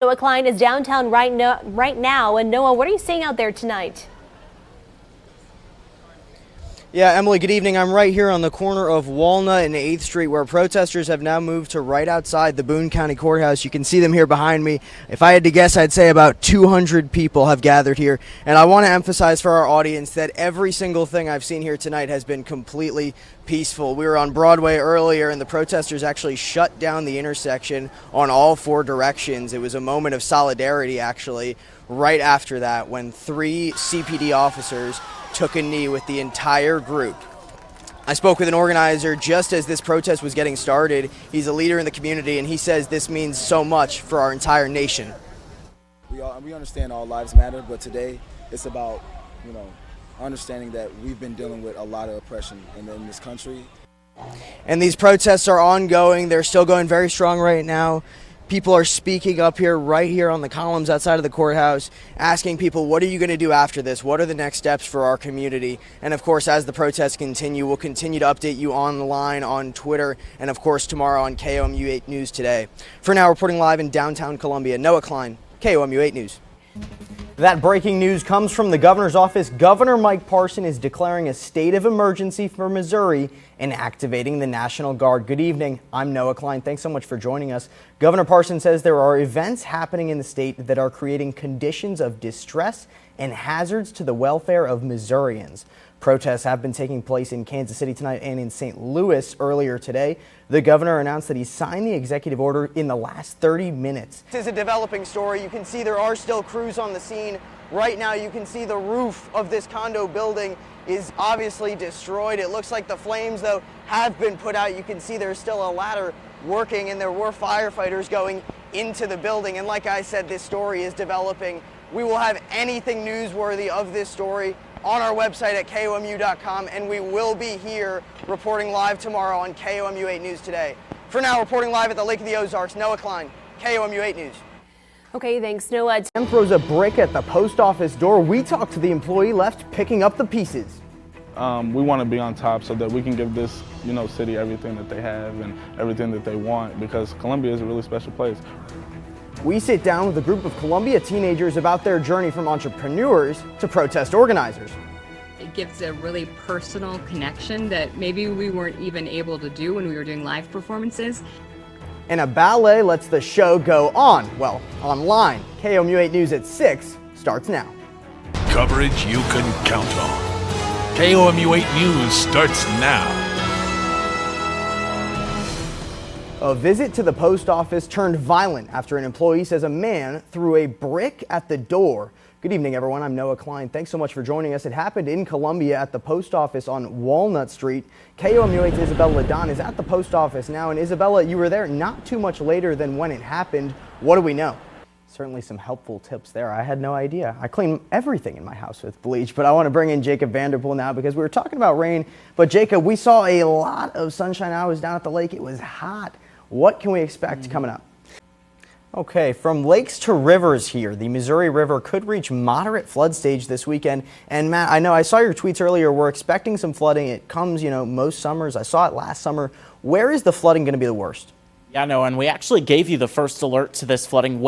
Noah Klein is downtown right now. And Noah, what are you seeing out there tonight? Yeah, Emily, good evening. I'm right here on the corner of Walnut and 8th Street, where protesters have now moved to right outside the Boone County Courthouse. You can see them here behind me. If I had to guess, I'd say about 200 people have gathered here. And I want to emphasize for our audience that every single thing I've seen here tonight has been completely peaceful. We were on Broadway earlier, and the protesters actually shut down the intersection on all four directions. It was a moment of solidarity, actually, right after that, when 3 CPD officers took a knee with the entire group. I spoke with an organizer just as this protest was getting started. He's a leader in the community, and he says this means so much for our entire nation. We understand all lives matter, but today it's about, understanding that we've been dealing with a lot of oppression in this country. And these protests are ongoing. They're still going very strong right now. People are speaking up here, right here on the columns outside of the courthouse, asking people, what are you going to do after this? What are the next steps for our community? And of course, as the protests continue, we'll continue to update you online, on Twitter, and of course tomorrow on KOMU 8 News Today. For now, reporting live in downtown Columbia, Noah Klein, KOMU 8 News. That breaking news comes from the governor's office. Governor Mike Parson is declaring a state of emergency for Missouri and activating the National Guard. Good evening. I'm Noah Klein. Thanks so much for joining us. Governor Parson says there are events happening in the state that are creating conditions of distress and hazards to the welfare of Missourians. Protests have been taking place in Kansas City tonight and in St. Louis earlier today. The governor announced that he signed the executive order in the last 30 minutes. This is a developing story. You can see there are still crews on the scene. Right now you can see the roof of this condo building is obviously destroyed. It looks like the flames, though, have been put out. You can see there's still a ladder working, and there were firefighters going into the building. And like I said, this story is developing. We will have anything newsworthy of this story on our website at KOMU.com, and we will be here reporting live tomorrow on KOMU 8 News Today. For now, reporting live at the Lake of the Ozarks, Noah Klein, KOMU 8 News. Okay, thanks, Noah. Tim throws a brick at the post office door. We talked to the employee left picking up the pieces. We want to be on top so that we can give this, city everything that they have and everything that they want, because Columbia is a really special place. We sit down with a group of Columbia teenagers about their journey from entrepreneurs to protest organizers. It gives a really personal connection that maybe we weren't even able to do when we were doing live performances. And a ballet lets the show go on, well, online. KOMU 8 News at 6 starts now. Coverage you can count on. KOMU 8 News starts now. A visit to the post office turned violent after an employee says a man threw a brick at the door. Good evening, everyone. I'm Noah Klein. Thanks so much for joining us. It happened in Columbia at the post office on Walnut Street. KOMU 8's Isabella Ladon is at the post office now. And Isabella, you were there not too much later than when it happened. What do we know? Certainly some helpful tips there. I had no idea. I clean everything in my house with bleach, but I want to bring in Jacob Vanderpool now because we were talking about rain. But Jacob, we saw a lot of sunshine. I was down at the lake. It was hot. What can we expect coming up? Okay, from lakes to rivers here. The Missouri River could reach moderate flood stage this weekend. And Matt, I know I saw your tweets earlier. We're expecting some flooding. It comes, most summers. I saw it last summer. Where is the flooding going to be the worst? Yeah, no, and we actually gave you the first alert to this flooding